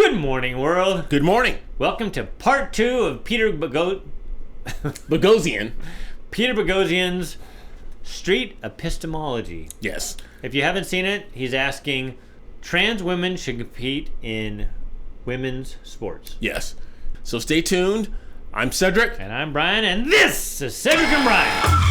Good morning, world. Good morning. Welcome to part 2 of Boghossian. Peter Boghossian's Street Epistemology. Yes. If you haven't seen it, he's asking trans women should compete in women's sports. Yes. So stay tuned. I'm Cedric. And I'm Brian, and this is Cedric and Brian.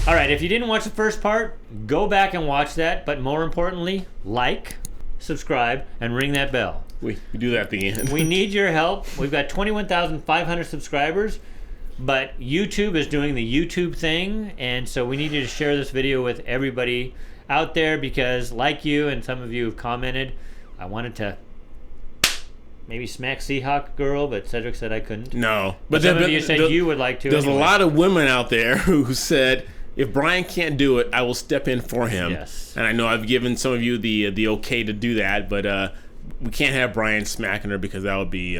All right, if you didn't watch the first part, go back and watch that. But more importantly, like, subscribe, and ring that bell. We do that at the end. We need your help. We've got 21,500 subscribers, but YouTube is doing the YouTube thing, and so we need you to share this video with everybody out there because, like you and some of you have commented, I wanted to maybe smack Seahawk Girl, but Cedric said I couldn't. No. But some of you said you would like to. There's anyway. a lot of women out there who said, if Brian can't do it, I will step in for him. Yes. And I know I've given some of you the okay to do that, but we can't have Brian smacking her because that would be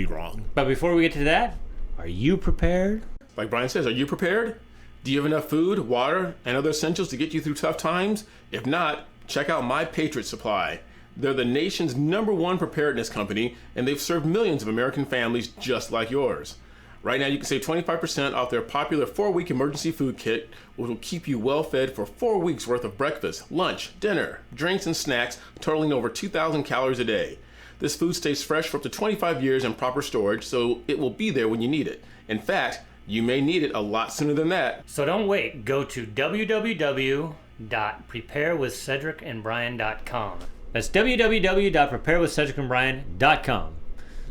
wrong. But before we get to that, are you prepared? Like Brian says, are you prepared? Do you have enough food, water, and other essentials to get you through tough times? If not, check out My Patriot Supply. They're the nation's #1 preparedness company, and they've served millions of American families just like yours. Right now, you can save 25% off their popular 4-week emergency food kit, which will keep you well fed for 4 weeks worth of breakfast, lunch, dinner, drinks, and snacks, totaling over 2,000 calories a day. This food stays fresh for up to 25 years in proper storage, so it will be there when you need it. In fact, you may need it a lot sooner than that. So don't wait. Go to www.preparewithcedricandbrian.com. That's www.preparewithcedricandbrian.com.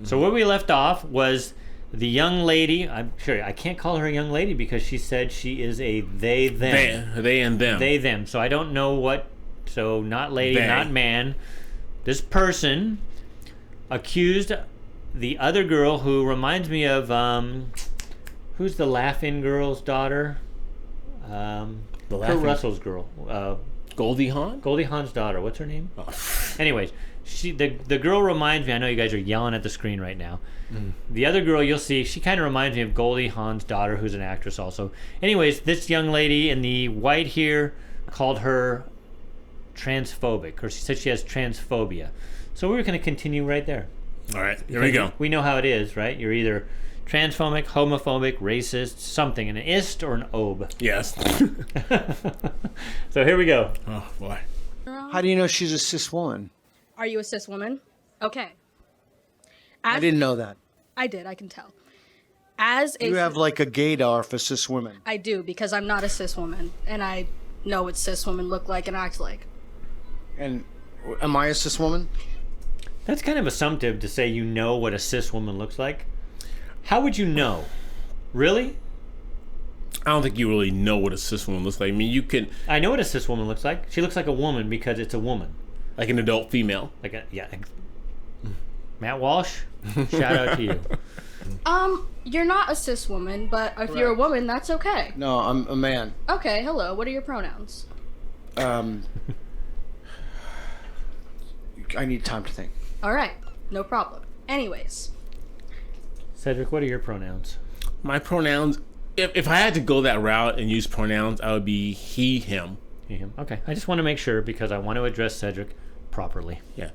So where we left off was the young lady. I'm sure I can't call her a young lady because she said she is a they them. They and them. They them. So I don't know what. So not lady, not man. This person accused the other girl who reminds me of who's the Laughing Girl's daughter? Kurt Russell's girl. Goldie Hawn? Goldie Hawn's daughter. What's her name? Oh. Anyways, the girl reminds me. I know you guys are yelling at the screen right now. The other girl you'll see, she kind of reminds me of Goldie Hawn's daughter, who's an actress also. Anyways, this young lady in the white here called her transphobic, or she said she has transphobia. So we're going to continue right there. All right, here we go. We know how it is, right? You're either transphobic, homophobic, racist, something, an ist or an obe. Yes. So here we go. Oh, boy. How do you know she's a cis woman? Are you a cis woman? Okay. I didn't know that. I did, I can tell. As a You have like a gaydar for cis women. I do, because I'm not a cis woman, and I know what cis women look like and act like. And am I a cis woman? That's kind of assumptive to say you know what a cis woman looks like. How would you know? Really? I don't think you really know what a cis woman looks like. I mean, you can... I know what a cis woman looks like. She looks like a woman because it's a woman. Like an adult female. Like a, yeah. Matt Walsh, shout out to you. You're not a cis woman, but if you're a woman, that's okay. No, I'm a man. Okay, hello, what are your pronouns? I need time to think. Alright, no problem. Anyways. Cedric, what are your pronouns? My pronouns... If I had to go that route and use pronouns, I would be he, him. He, him. Okay, I just want to make sure because I want to address Cedric properly. Yeah.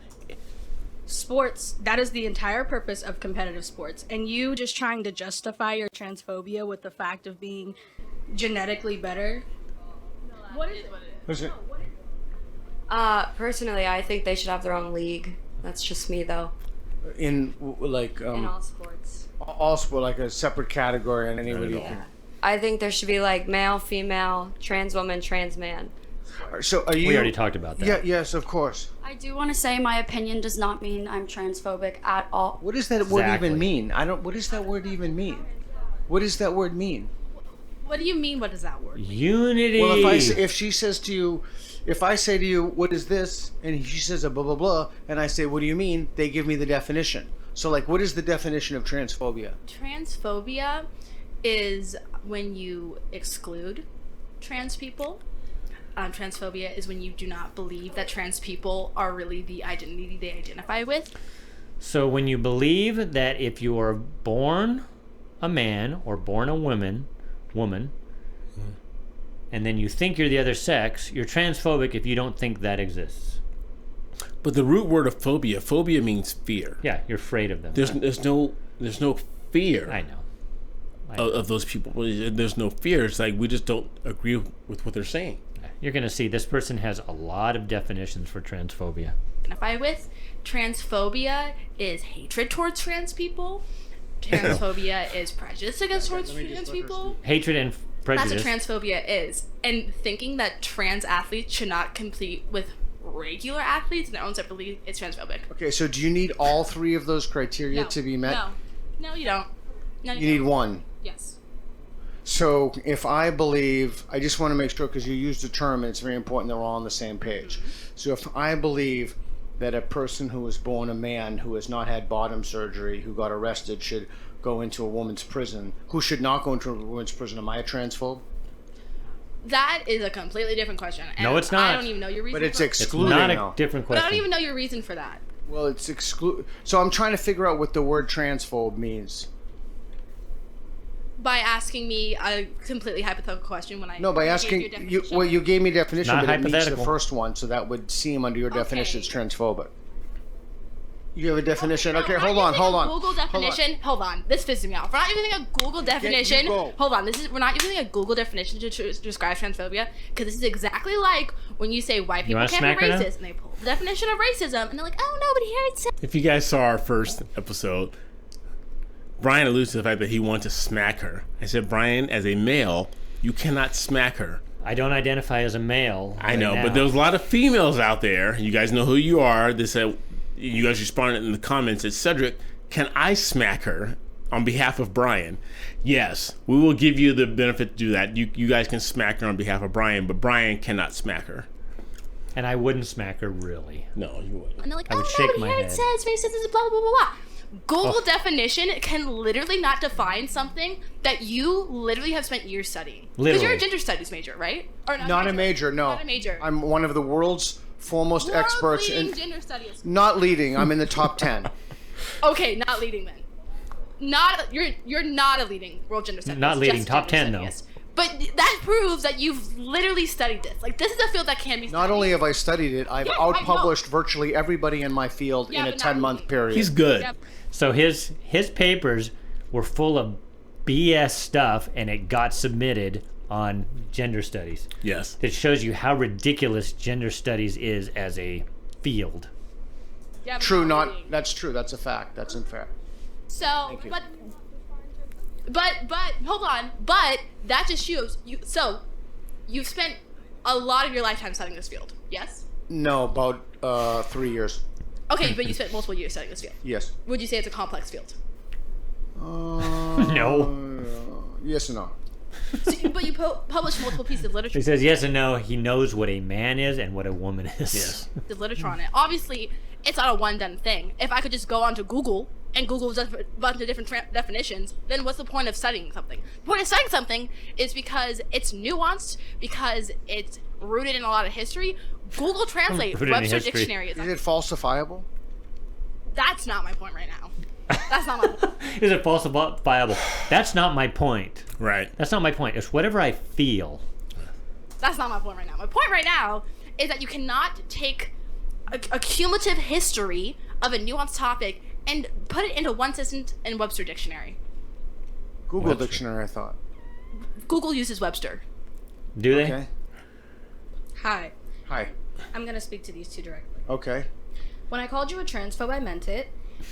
Sports, that is the entire purpose of competitive sports. And you just trying to justify your transphobia with the fact of being genetically better? What is it? What's it? Personally, I think they should have their own league. That's just me, though. In like In all sports. all sport, like a separate category, and anybody. Yeah. I think there should be like male, female, trans woman, trans man. So are you? We already talked about that. Yeah. Yes, of course. I do want to say my opinion does not mean I'm transphobic at all. What does that word Exactly. even mean? I don't. What does that word even mean? What does that word mean? What do you mean, what does that word mean? Unity. Well, if she says to you, if I say to you, what is this? And she says a blah, blah, blah, and I say, what do you mean? They give me the definition. So, like, what is the definition of transphobia? Transphobia is when you exclude trans people. Transphobia is when you do not believe that trans people are really the identity they identify with. So when you believe that if you are born a man or born a woman, and then you think you're the other sex, you're transphobic if you don't think that exists. But the root word of phobia means fear. Yeah, you're afraid of them. There's no fear. I know. Of those people. There's no fear. It's like we just don't agree with what they're saying. You're going to see this person has a lot of definitions for transphobia. Identify with. Transphobia is hatred towards trans people. Transphobia is prejudice against trans people. Hatred and prejudice. That's what transphobia is. And thinking that trans athletes should not compete with regular athletes in their own separate league is transphobic. Okay, so do you need all three of those criteria to be met? No, you don't. No, you need one. Yes. So if I believe, I just want to make sure, because you used the term and it's very important that we're all on the same page. So if I believe that a person who was born a man who has not had bottom surgery, who got arrested, should go into a woman's prison, who should not go into a woman's prison, am I a transphobe? That is a completely different question. And no, it's not. I don't even know your reason. But it's for excluding. It's not a different question. But I don't even know your reason for that. Well, it's So I'm trying to figure out what the word transphobe means. By asking me a completely hypothetical question when I by asking you. Well, you gave me a definition, Not but it meets the hypothetical. first one, so that would seem under your definition as transphobic. You have a definition. Okay, hold on. Google definition. Hold on. This pisses me off. We're not using a Google definition. Hold on. We're not using a Google definition to describe transphobia, because this is exactly like when you say white people can't be racist, and they pull the definition of racism, and they're like, oh no, but here it says. If you guys saw our first episode, Brian alludes to the fact that he wants to smack her. I said, Brian, as a male, you cannot smack her. I don't identify as a male. I know, but there's a lot of females out there. You guys know who you are. They said, you guys responded in the comments that Cedric, can I smack her on behalf of Brian? Yes, we will give you the benefit to do that. You guys can smack her on behalf of Brian, but Brian cannot smack her. And I wouldn't smack her, really. No, you wouldn't. And they're like, I oh would no, shake but my here head. it says racism, blah blah blah blah. Google definition can literally not define something that you literally have spent years studying. Because you're a gender studies major, right? Or Not a major, no. Not a major. I'm one of the world's foremost experts in gender studies. Not leading. I'm in the top 10. Okay, not leading then. You're not a leading world gender studies. Not leading, just top gender 10 though. studies. But that proves that you've literally studied this. Like, this is a field that can be studied. Not only have I studied it, I've Yeah, I know. outpublished virtually everybody in my field in a but not 10-month really. period. He's good. Yep. So his papers were full of BS stuff, and it got submitted on gender studies. Yes. It shows you how ridiculous gender studies is as a field. Yeah, but True, really. that's true. That's a fact. That's unfair. So, you. but hold on. But that just shows you. So, you've spent a lot of your lifetime studying this field. Yes. No, about 3 years. Okay, but you spent multiple years studying this field. Yes. Would you say it's a complex field? No. Yes and no. So, but you published multiple pieces of literature. He says yes and no. He knows what a man is and what a woman is. Yes. The literature on it. Obviously, it's not a one-done thing. If I could just go onto Google and Google a bunch of different definitions, then what's the point of studying something? The point of studying something is because it's nuanced, because it's rooted in a lot of history. Google Translate, Rooted in Webster history. Dictionary. Is it falsifiable? That's not my point right now. That's not my point. Is it falsifiable? That's not my point. Right. That's not my point. It's whatever I feel. That's not my point right now. My point right now is that you cannot take a cumulative history of a nuanced topic and put it into one sentence in Webster Dictionary. Google Webster. Dictionary, I thought. Google uses Webster. Do they? Okay. Hi. Hi. I'm going to speak to these two directly. Okay. When I called you a transphobe, I meant it.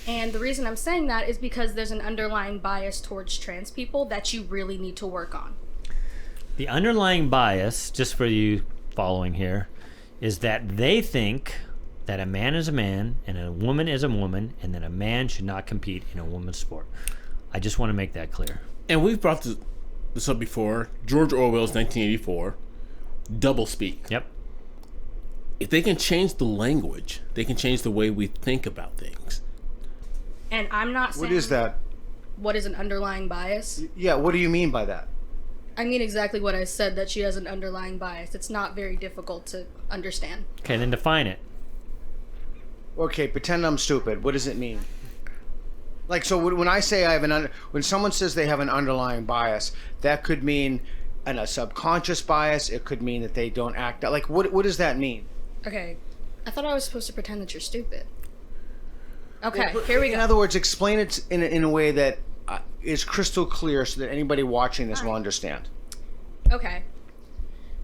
And the reason I'm saying that is because there's an underlying bias towards trans people that you really need to work on. The underlying bias, just for you following here, is that they think that a man is a man and a woman is a woman, and that a man should not compete in a woman's sport. I just want to make that clear. And we've brought this up before. George Orwell's 1984. Doublespeak. Yep. If they can change the language, they can change the way we think about things. And I'm not saying... What is that? What is an underlying bias? Yeah, what do you mean by that? I mean exactly what I said, that she has an underlying bias. It's not very difficult to understand. Okay, then define it. Okay, pretend I'm stupid. What does it mean? Like, so when I say I have when someone says they have an underlying bias, that could mean a subconscious bias. It could mean that they don't act out. Like, what does that mean? Okay, I thought I was supposed to pretend that you're stupid. Okay, here we go. In other words, explain it in a way that is crystal clear so that anybody watching this will understand. Okay.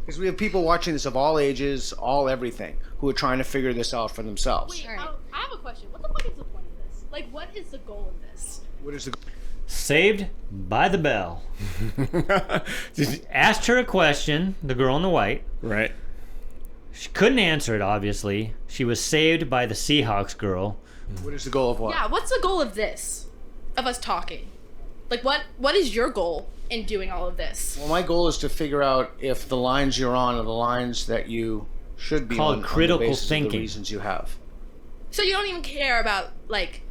Because we have people watching this of all ages, all everything, who are trying to figure this out for themselves. Wait, I have a question. What the fuck is the point of this? Like, what is the goal of this? What is the... Saved by the Bell. Asked her a question, the girl in the white. Right. She couldn't answer it, obviously. She was saved by the Seahawks girl. What is the goal of what? Yeah, what's the goal of this? Of us talking? Like, what is your goal in doing all of this? Well, my goal is to figure out if the lines you're on are the lines that you should be Called on critical the basis thinking. of the reasons you have. So you don't even care about, like,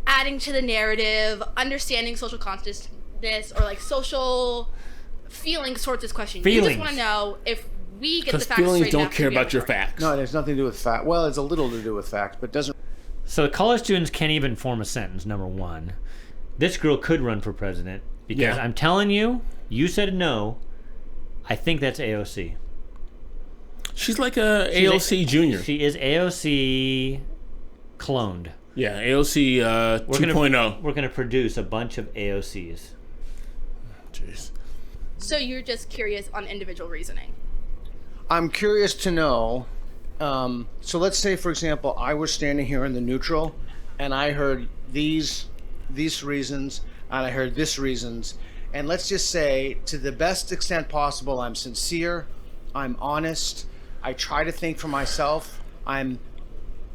adding to the narrative, understanding social consciousness, or, like, social feelings towards this question. You Feelings. just want to know if we get the Because facts feelings straight don't enough care to be about your able to work. facts. No, it has nothing to do with fact. Well, it's a little to do with fact, but doesn't... So college students can't even form a sentence, number one. This girl could run for president because Yeah. I'm telling you, you said no. I think that's AOC. She's like a AOC Junior. She is AOC cloned. Yeah, AOC We're 2.0. We're gonna produce a bunch of AOCs. Jeez. So you're just curious on individual reasoning. I'm curious to know, so let's say, for example, I was standing here in the neutral, and I heard these reasons, and I heard this reasons, and let's just say, to the best extent possible, I'm sincere, I'm honest, I try to think for myself, I'm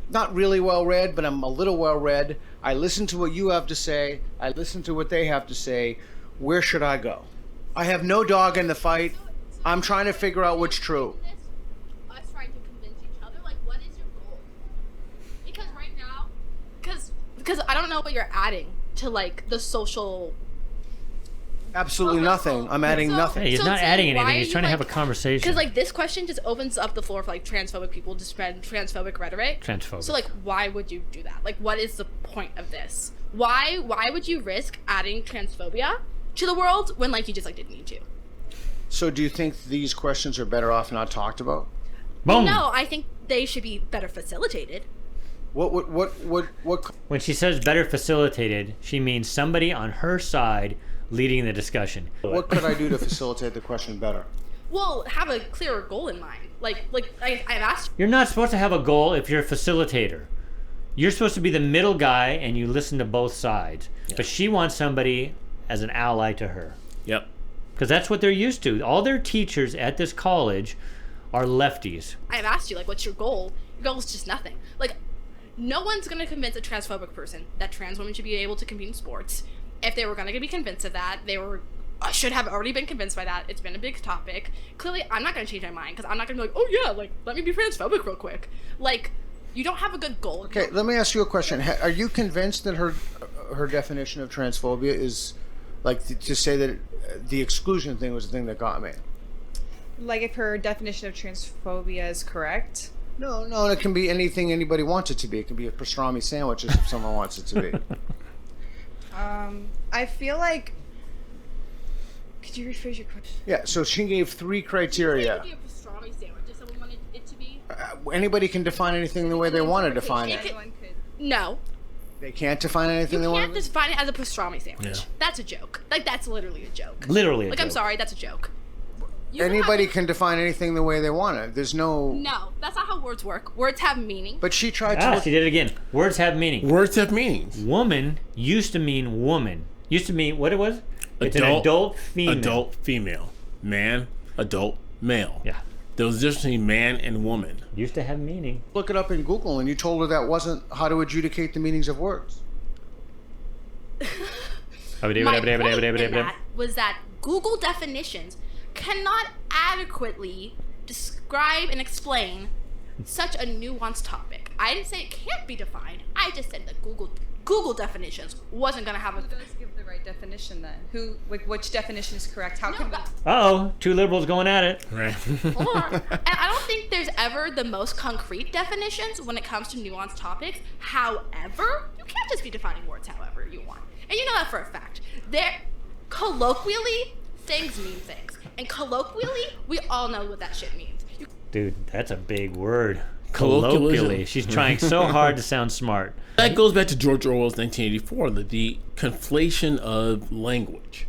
not really well read, but I'm a little well read, I listen to what you have to say, I listen to what they have to say, where should I go? I have no dog in the fight, I'm trying to figure out what's true. Us trying to convince each other, like, what is your goal? Because right now, because I don't know what you're adding to, like, the social. Absolutely nothing. I'm adding nothing. Hey, he's So not it's adding like, why anything. are He's you, trying to have a like- conversation. Because, like, this question just opens up the floor for, like, transphobic people to spread transphobic rhetoric. Transphobic. So, like, why would you do that? Like, what is the point of this? Why would you risk adding transphobia to the world when, like, you just, like, didn't need to? So do you think these questions are better off not talked about? Boom. No, I think they should be better facilitated. What When she says better facilitated, she means somebody on her side leading the discussion. what could I do to facilitate the question better? Well, have a clearer goal in mind. Like I've asked. You're not supposed to have a goal if you're a facilitator. You're supposed to be the middle guy and you listen to both sides. But she wants somebody as an ally to her. Yep. Because that's what they're used to. All their teachers at this college are lefties. I've asked you, like, what's your goal? Your goal is just nothing. Like, no one's gonna convince a transphobic person that trans women should be able to compete in sports. If they were gonna be convinced of that, they should have already been convinced by that. It's been a big topic. Clearly, I'm not gonna change my mind because I'm not gonna be like, oh yeah, like, let me be transphobic real quick. Like, you don't have a good goal. Okay, let me ask you a question. Are you convinced that her definition of transphobia is, like, to say that the exclusion thing was the thing that got me? Like, if her definition of transphobia is correct? No, it can be anything anybody wants it to be. It can be a pastrami sandwich if someone wants it to be. I feel like... Could you rephrase your question? Yeah, so she gave 3 criteria. It could be a pastrami sandwich if someone wanted it to be. Anybody can define anything the way they want to define it. Anyone could. No, They can't define anything you they want can't to define it as a pastrami sandwich. Yeah. That's a joke. Like, that's literally a joke. Literally a Like, joke. I'm sorry, that's a joke. You can Anybody have- can define anything the way they want it. There's no... No, that's not how words work. Words have meaning. But she tried Ah, to... she did it again. Words have meaning. Words have meanings. Woman used to mean woman. Used to mean, what it was? It's an adult female. Adult female. Man, adult, male. Yeah. There was a difference between man and woman. Used to have meaning. Look it up in Google, and you told her that wasn't how to adjudicate the meanings of words. My point in that was that Google definitions cannot adequately describe and explain such a nuanced topic. I didn't say it can't be defined. I just said that Google definitions wasn't gonna have a. Who does give the right definition then? Which definition is correct? How can we... Uh-oh, 2 liberals going at it. Right. And I don't think there's ever the most concrete definitions when it comes to nuanced topics. However, you can't just be defining words, however. that for a fact. They're colloquially, things mean things. And colloquially, we all know what that shit means. Dude, that's a big word. Colloquialism. Colloquially. She's trying so hard to sound smart. That goes back to George Orwell's 1984, the conflation of language.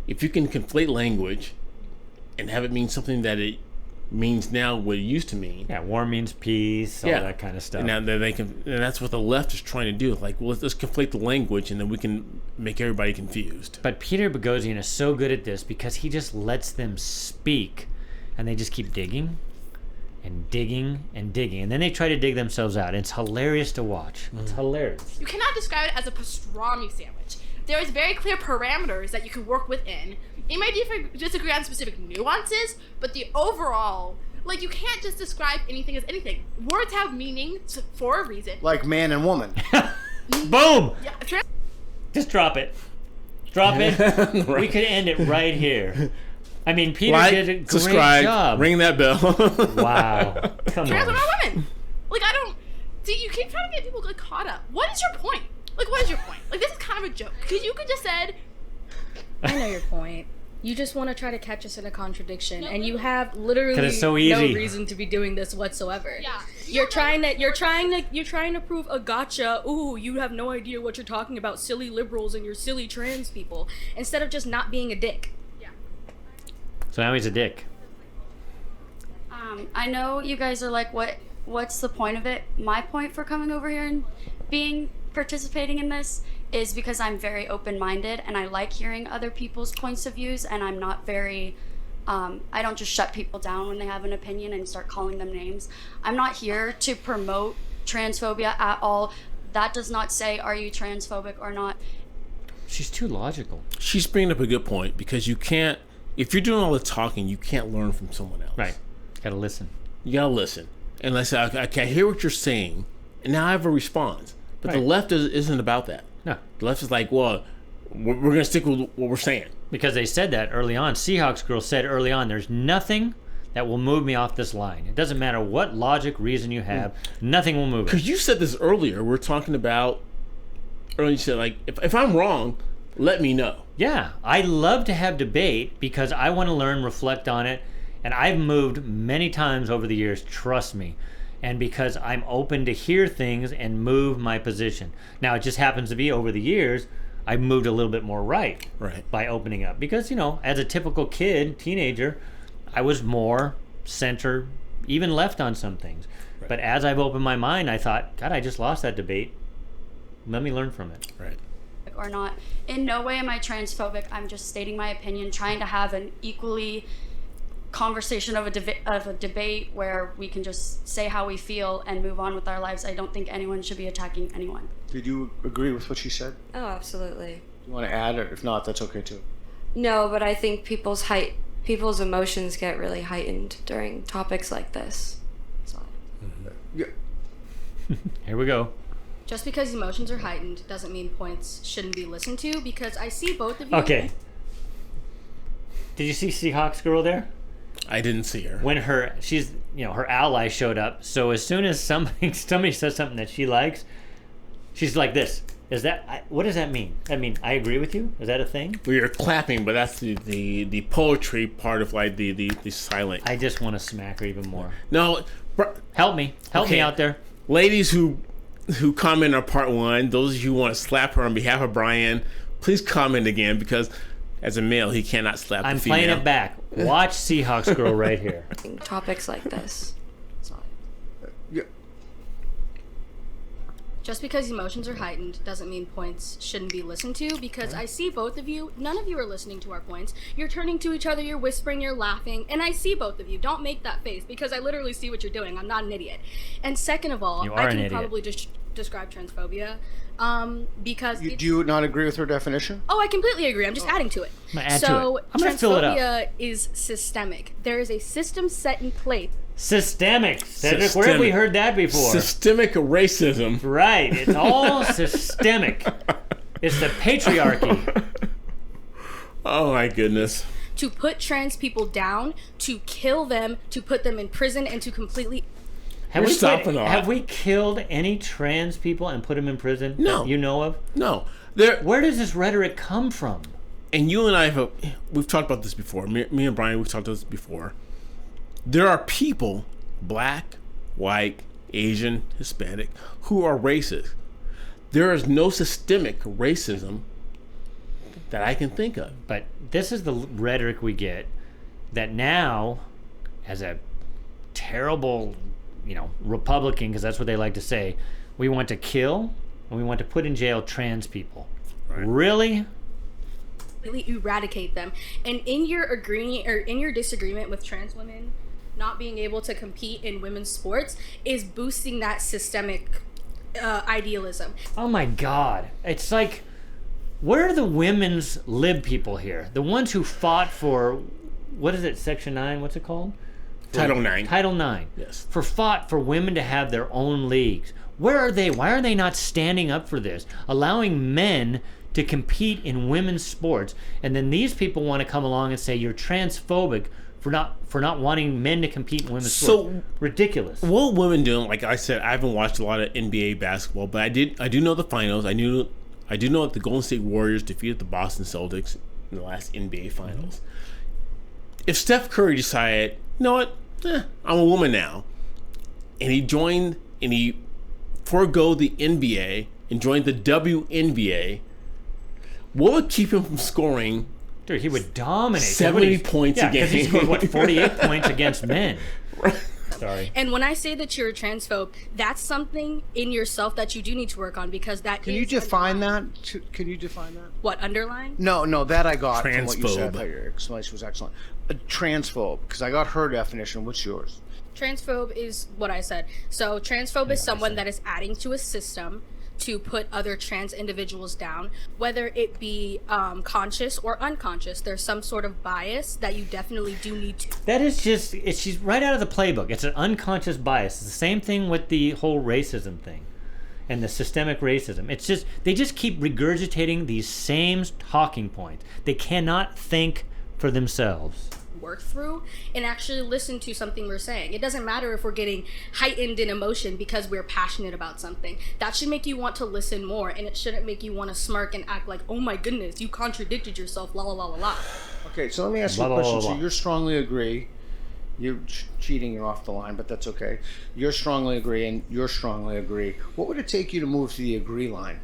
If you can conflate language and have it mean something that it means now what it used to mean. Yeah, war means peace, all that kind of stuff. And now they can, and that's what the left is trying to do. Like, well, let's conflate the language, and then we can make everybody confused. But Peter Boghossian is so good at this because he just lets them speak, and they just keep digging and digging and digging, and then they try to dig themselves out. It's hilarious to watch. It's hilarious. You cannot describe it as a pastrami sandwich. There is very clear parameters that you can work within. You may disagree on specific nuances, but the overall, like, you can't just describe anything as anything. Words have meaning for a reason. Like man and woman. Boom! Yeah, Just drop it. Drop it. Right. We could end it right here. I mean, Peter Like, did a great subscribe, job. ring that bell. Wow. Come trans on. women are women. Like, I don't... See, you keep trying to get people like, caught up. What is your point? Like, what is your point? Like, this is kind of a joke. Because you could just said... I know your point. You just want to try to catch us in a contradiction, and you have literally 'Cause it's so no easy. reason to be doing this whatsoever. Yeah. You're trying to prove a gotcha. Ooh, you have no idea what you're talking about, silly liberals and your silly trans people, instead of just not being a dick. Yeah. So now he's a dick. I know you guys are like, what's the point of it? My point for coming over here and participating in this is because I'm very open-minded and I like hearing other people's points of views, and I'm not very I don't just shut people down when they have an opinion and start calling them names. I'm not here to promote transphobia at all. That does not say are you transphobic or not. She's too logical. She's bringing up a good point, because you can't, if you're doing all the talking, you can't learn from someone else. Right. Gotta listen. You gotta listen. And let's say, okay, I hear what you're saying, and now I have a response. But the Right. left isn't about that. No. The left is like, well, we're going to stick with what we're saying. Because they said that early on. Seahawks girl said early on, there's nothing that will move me off this line. It doesn't matter what logic, reason you have, nothing will move it. Because you said this earlier. We're talking about, earlier you said, like, if I'm wrong, let me know. Yeah, I love to have debate because I want to learn, reflect on it, and I've moved many times over the years, trust me. And because I'm open to hear things and move my position. Now, it just happens to be over the years, I've moved a little bit more right by opening up. Because, you know, as a typical kid, teenager, I was more center, even left on some things. Right. But as I've opened my mind, I thought, God, I just lost that debate. Let me learn from it. Right. Or not. In no way am I transphobic. I'm just stating my opinion, trying to have an equally conversation of a debate where we can just say how we feel and move on with our lives. I don't think anyone should be attacking anyone. Did you agree with what she said? Oh, absolutely. You want to add, or if not, that's okay too. No, but I think people's emotions get really heightened during topics like this. So. Yeah. Here we go. Just because emotions are heightened doesn't mean points shouldn't be listened to, because I see both of you. Okay. Did you see Seahawks girl there? I didn't see her. When her ally showed up, so as soon as somebody says something that she likes, she's like this. What does that mean? I mean, I agree with you. Is that a thing? We are clapping, but that's the poetry part of like the silent. I just want to smack her even more. No, help me out there, ladies who comment on part one. Those of you who want to slap her on behalf of Brian, please comment again, because as a male, he cannot slap the female. I'm playing it back. Watch Seahawks girl right here. Topics like this. Yeah. Just because emotions are heightened doesn't mean points shouldn't be listened to, because I see both of you. None of you are listening to our points. You're turning to each other, you're whispering, you're laughing, and I see both of you. Don't make that face, because I literally see what you're doing. I'm not an idiot. And second of all, I can probably just describe transphobia, because do you not agree with her definition? Oh, I completely agree. I'm just adding to it. I'm gonna add so to it. I'm gonna fill it up. transphobia is systemic. There is a system set in place. Systemic. Cedric, where have we heard that before? Systemic racism. Right. It's all systemic. It's the patriarchy. Oh my goodness. To put trans people down, to kill them, to put them in prison, and to completely... Have we killed any trans people and put them in prison? No. You know of? No. Where does this rhetoric come from? And you and I we've talked about this before. Me and Brian, we've talked about this before. There are people, black, white, Asian, Hispanic, who are racist. There is no systemic racism that I can think of. But this is the rhetoric we get that now, as a terrible, Republican, because that's what they like to say, we want to kill and we want to put in jail trans people. Right. Really? Really eradicate them. And in your disagreement with trans women not being able to compete in women's sports is boosting that systemic idealism. Oh my God. It's like, where are the women's lib people here? The ones who fought for, what is it, Section 9? What's it called? Title 9. Title 9. Yes. Fought for women to have their own leagues. Where are they? Why are they not standing up for this? Allowing men to compete in women's sports, and then these people want to come along and say you're transphobic for not wanting men to compete in women's sports. Ridiculous. What women doing? Like I said, I haven't watched a lot of NBA basketball, but I do know the finals. I do know that the Golden State Warriors defeated the Boston Celtics in the last NBA finals. Mm-hmm. If Steph Curry decided, you know what, I'm a woman now, and he forego the NBA and joined the WNBA, what would keep him from scoring? Dude, he would dominate 70 points a game. Because he scored 48 points against men. Right. Sorry. And when I say that you're a transphobe, that's something in yourself that you do need to work on, because that Can you define that? Can you define that? What, underlying? No, that I got from what you said. Transphobe. Your explanation was excellent. A transphobe, because I got her definition. What's yours? Transphobe is what I said. So transphobe is someone that is adding to a system to put other trans individuals down, whether it be conscious or unconscious. There's some sort of bias that you definitely do need to. That is she's right out of the playbook. It's an unconscious bias. It's the same thing with the whole racism thing and the systemic racism. It's just, they just keep regurgitating these same talking points. They cannot think for themselves. Work through and actually listen to something we're saying. It doesn't matter if we're getting heightened in emotion because we're passionate about something. That should make you want to listen more, and it shouldn't make you want to smirk and act like, oh my goodness, you contradicted yourself, la la la la la. Okay, so let me ask you a question. So you strongly agree. You're cheating, you're off the line, but that's okay. You're strongly agree and you're strongly agree. What would it take you to move to the agree line?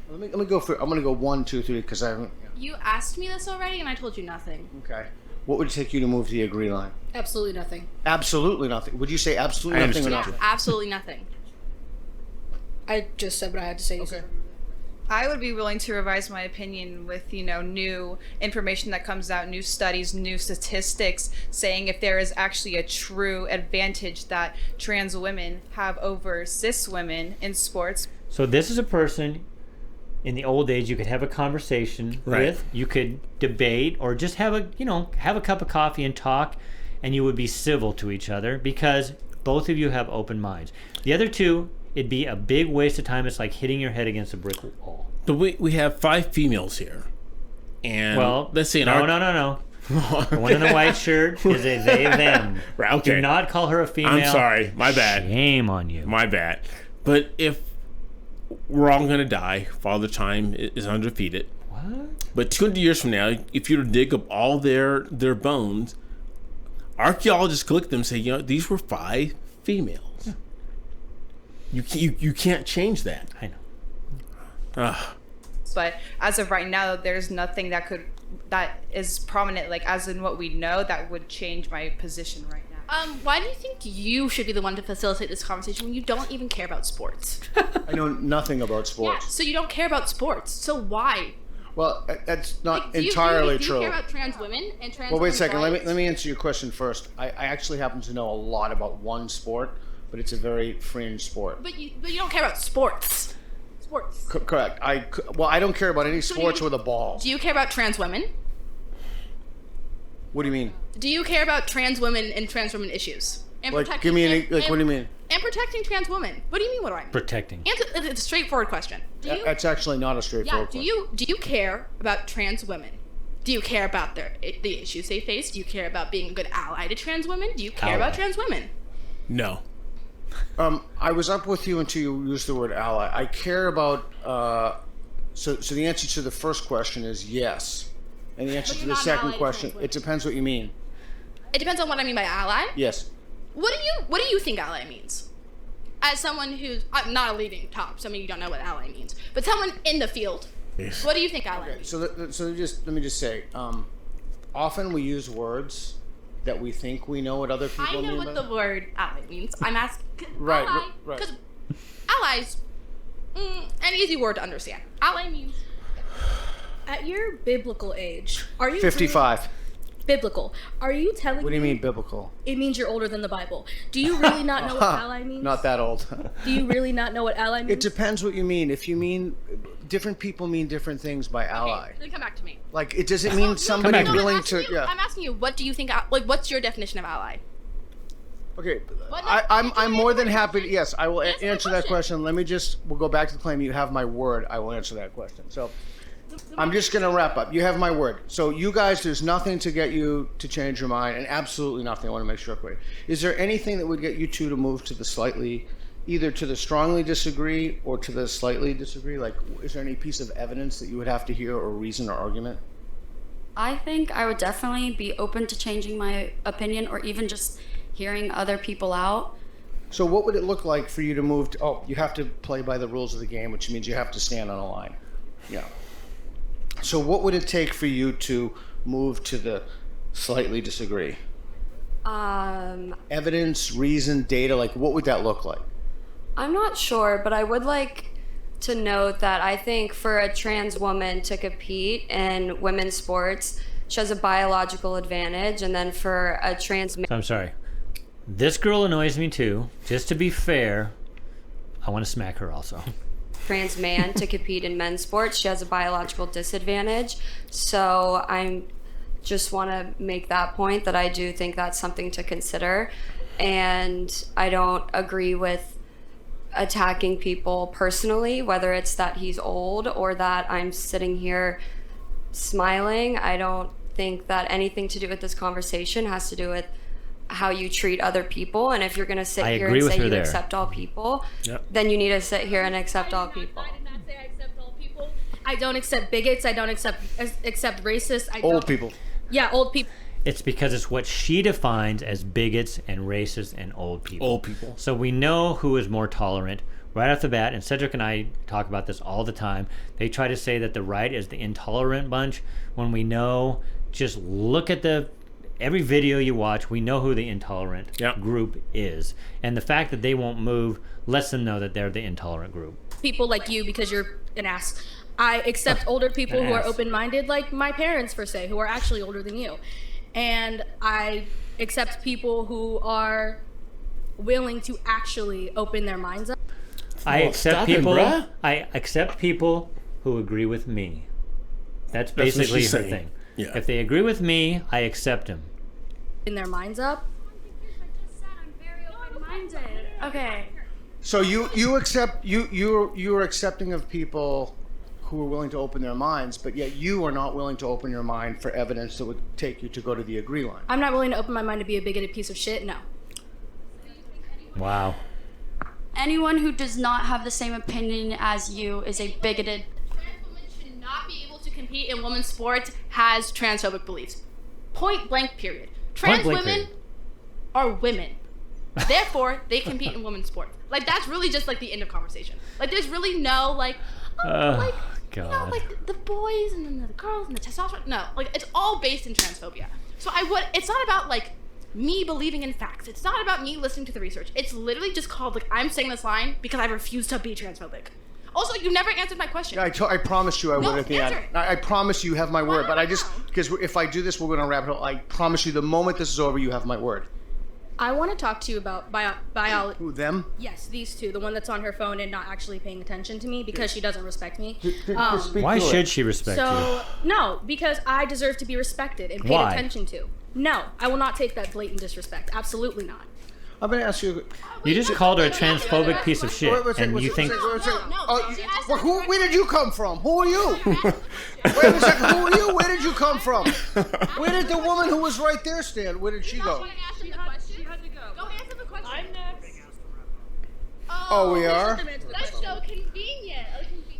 Let me go for, I'm going to go 1, 2, 3 because I haven't. You asked me this already, and I told you nothing. Okay. What would it take you to move to the agree line? Absolutely nothing. Absolutely nothing. Would you say absolutely nothing or nothing? Absolutely nothing. I just said what I had to say. Okay. I would be willing to revise my opinion with, new information that comes out, new studies, new statistics, saying if there is actually a true advantage that trans women have over cis women in sports. So this is a person, in the old days, you could have a conversation with, you could debate, or just have a cup of coffee and talk, and you would be civil to each other because both of you have open minds. The other two, it'd be a big waste of time. It's like hitting your head against a brick wall. But we have 5 females here, and let's see. No. The one in the white shirt is a they them. Right, okay. Do not call her a female. I'm sorry. My bad. Shame on you. My bad. But if we're all going to die, Father Time is undefeated. What? But 200 years from now, if you were to dig up all their bones, archaeologists could look at them and say, these were 5 females. Yeah. You can't change that. I know. But as of right now, there's nothing that is prominent, like as in what we know, that would change my position right now. Why do you think you should be the one to facilitate this conversation when you don't even care about sports? I know nothing about sports. Yeah, so you don't care about sports. So why? Well, that's not Do you entirely true. Do you care about trans women and trans Well, wait a second. rights? Let me answer your question first. I actually happen to know a lot about one sport, but it's a very fringe sport. But you don't care about sports. Sports. Correct. I don't care about any sports with a ball. Do you care about trans women? What do you mean? Do you care about trans women and trans women issues? And Give me what do you mean? And protecting trans women. What do you mean? What do I mean? Protecting. It's a straightforward question. That's actually not a straightforward question. Do you care about trans women? Do you care about the issues they face? Do you care about being a good ally to trans women? Do you care about trans women? No. I was up with you until you used the word ally. I care about So the answer to the first question is yes. And the answer But to you're the not an second ally, question, it's it depends what you mean. It depends on what I mean by ally. Yes. What do you think ally means? As someone who's I'm not a leading top, some of you don't know what ally means, but someone in the field. Yes. What do you think ally means? So let me just say, often we use words that we think we know what other people I know mean what by. the word ally means. I'm asking Right, ally, right. because allies, an easy word to understand. Ally means At your biblical age, are you 55. biblical? Are you telling What do you me mean biblical? it means you're older than the Bible? Do you really not know what ally means? Not that old. Do you really not know what ally It means? depends what you mean. If you mean, different people mean different things by ally. okay, then come back to me. Like, it doesn't mean somebody back to me. willing I'm to. asking you, Yeah. I'm asking you, what do you think? What's your definition of ally? Okay, What- I'm more than happy. To, yes, I will Answer the answer that question. question. We'll go back to the claim. You have my word. I will answer that question. So, I'm just going to wrap up. You have my word. So, you guys, there's nothing to get you to change your mind, and absolutely nothing. I want to make sure clear. Is there anything that would get you two to move to the slightly, either to the strongly disagree or to the slightly disagree? Like, is there any piece of evidence that you would have to hear, or reason, or argument? I think I would definitely be open to changing my opinion or even just hearing other people out. So, what would it look like for you to move to? Oh, you have to play by the rules of the game, which means you have to stand on a line. Yeah. So what would it take for you to move to the slightly disagree? Evidence, reason, data, like what would that look like? I'm not sure, but I would like to note that I think for a trans woman to compete in women's sports, she has a biological advantage, and then for a trans So I'm sorry. This girl annoys me too. Just to be fair, I want to smack her also. trans man to compete in men's sports, she has a biological disadvantage. So I just want to make that point that I do think that's something to consider. And I don't agree with attacking people personally, whether it's that he's old or that I'm sitting here smiling. I don't think that anything to do with this conversation has to do with how you treat other people. And if you're going to sit I here agree and with say her you there. accept all people, Yep. then you need to sit here and accept all people. I did not say I accept all people. I don't accept bigots. I don't accept racists. I Old don't, people. Yeah, old people. It's because it's what she defines as bigots and racists and old people. Old people. So we know who is more tolerant right off the bat, and Cedric and I talk about this all the time. They try to say that the right is the intolerant bunch when we know, just look at every video you watch, we know who the intolerant Yep. group is. And the fact that they won't move lets them know that they're the intolerant group. People like you because you're an ass. I accept older people who are ass. open-minded, like my parents, per se, who are actually older than you. And I accept people who are willing to actually open their minds up. I Well, accept stop it, people. bruh. I accept people who agree with me. That's what basically she's her saying. thing. Yeah. If they agree with me, I accept them. In their minds up. Okay. So you accept you're accepting of people who are willing to open their minds, but yet you are not willing to open your mind for evidence that would take you to go to the agree line. I'm not willing to open my mind to be a bigoted piece of shit. No. Wow. Anyone who does not have the same opinion as you is a bigoted. Trans women should not be able to compete in women's sports has transphobic beliefs. Point blank, period. Trans blank, women period. are women. Therefore, they compete in women's sports. Like, that's really just, like, the end of conversation. Like, there's really no, like, Oh, you know, God. like, the boys and then the girls and the testosterone. No, like, it's all based in transphobia. So it's not about, like, me believing in facts. It's not about me listening to the research. It's literally just called, like, I'm saying this line because I refuse to be transphobic. Also, you never answered my question. Yeah, I promised you I No, would at the end. answer it. I promise you have my word, no, but I no, just no. because if I do this, we're going to wrap it up. I promise you, the moment this is over, you have my word. I want to talk to you about biology. Who them? Yes, these two. The one that's on her phone and not actually paying attention to me because she doesn't respect me. Speak Why to it. should she respect So, no, because I deserve to be respected and paid Why? attention to. No, I will not take that blatant disrespect. Absolutely not. I'm going to ask you. you? You just called her a transphobic piece of shit, and you think... Where did you come from? Who are you? Wait a second. Who are you? Where did you come from? Where did the woman who was right there stand? Where did she go? She had to go. Go answer the question. I'm next. Oh, we are? That's so convenient.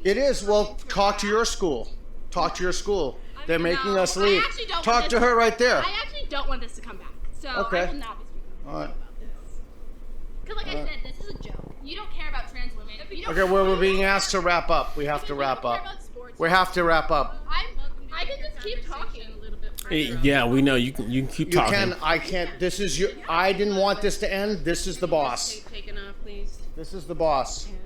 It is. Well, talk to your school. Talk to your school. They're making us leave. Talk to her right there. I actually don't want this to come back. So Okay. I will not be speaking All right. about this. Because like I said, this is a joke. You don't care about trans women. Okay, well, we're being asked to wrap up. We have to wrap up. We have to wrap up. I can just keep talking a little bit further. Yeah, we know. You can keep You talking. can. I can't. This is your. I didn't want this to end. This is the boss. Taken off, please. This is the boss. And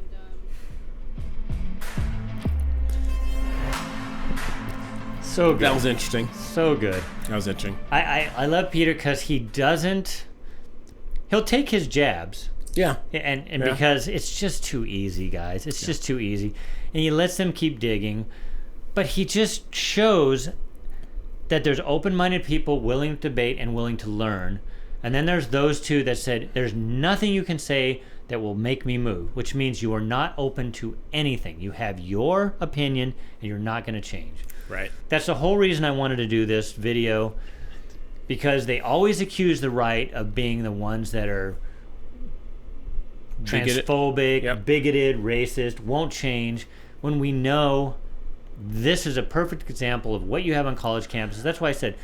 So good. That was interesting. So good. That was interesting. I love Peter because he doesn't. He'll take his jabs. Yeah. And Yeah. because it's just too easy, guys. It's just too easy. And he lets them keep digging. But he just shows that there's open-minded people willing to debate and willing to learn. And then there's those two that said, there's nothing you can say that will make me move, which means you are not open to anything. You have your opinion and you're not going to change. Right. That's the whole reason I wanted to do this video, because they always accuse the right of being the ones that are Bigoted. transphobic, Yep. bigoted, racist, won't change, when we know this is a perfect example of what you have on college campuses. That's why I said,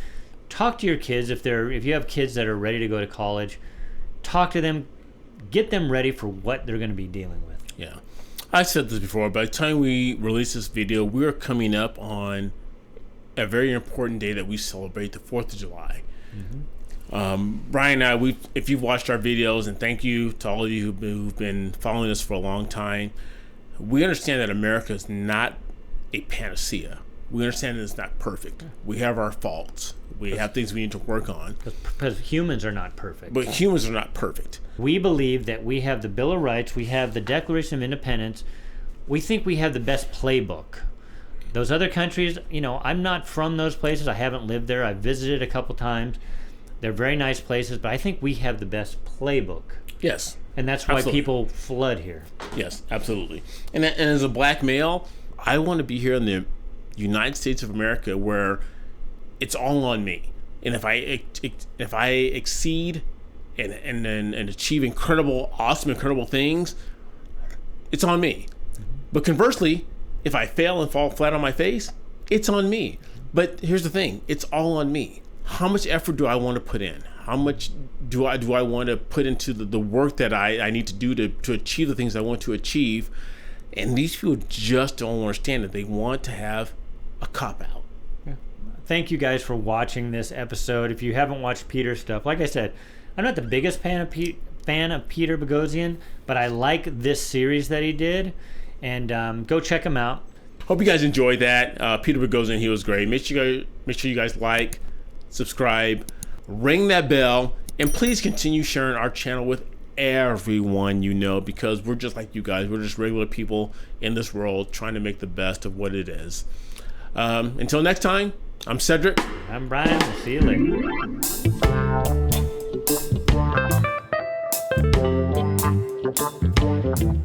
talk to your kids if you have kids that are ready to go to college. Talk to them, get them ready for what they're going to be dealing with. Yeah. I said this before. By the time we release this video, we're coming up on a very important day that we celebrate, the 4th of July. Brian and I, if you've watched our videos, and thank you to all of you who've been following us for a long time, we understand that America is not a panacea. We understand that it's not perfect. We have our faults. We have things we need to work on. Because humans are not perfect. But humans are not perfect. We believe that we have the Bill of Rights, we have the Declaration of Independence. We think we have the best playbook. Those other countries, I'm not from those places. I haven't lived there. I've visited a couple times. They're very nice places, but I think we have the best playbook. Yes. And that's why Absolutely. people flood here. Yes, absolutely. And as a black male, I want to be here in the United States of America where it's all on me. And if I exceed and achieve incredible things, it's on me. But conversely, if I fail and fall flat on my face, it's on me. But here's the thing, it's all on me. How much effort do I want to put in? How much do I want to put into the work that I need to do to achieve the things I want to achieve? And these people just don't understand it. They want to have a cop-out. Thank you guys for watching this episode. If you haven't watched Peter's stuff, like I said, I'm not the biggest fan of Peter Boghossian, but I like this series that he did. And go check him out. Hope you guys enjoyed that. Peter Boghossian, he was great. Make sure you guys like, subscribe, ring that bell, and please continue sharing our channel with everyone you know, because we're just like you guys. We're just regular people in this world trying to make the best of what it is. Until next time, I'm Cedric. I'm Brian. We'll see you later.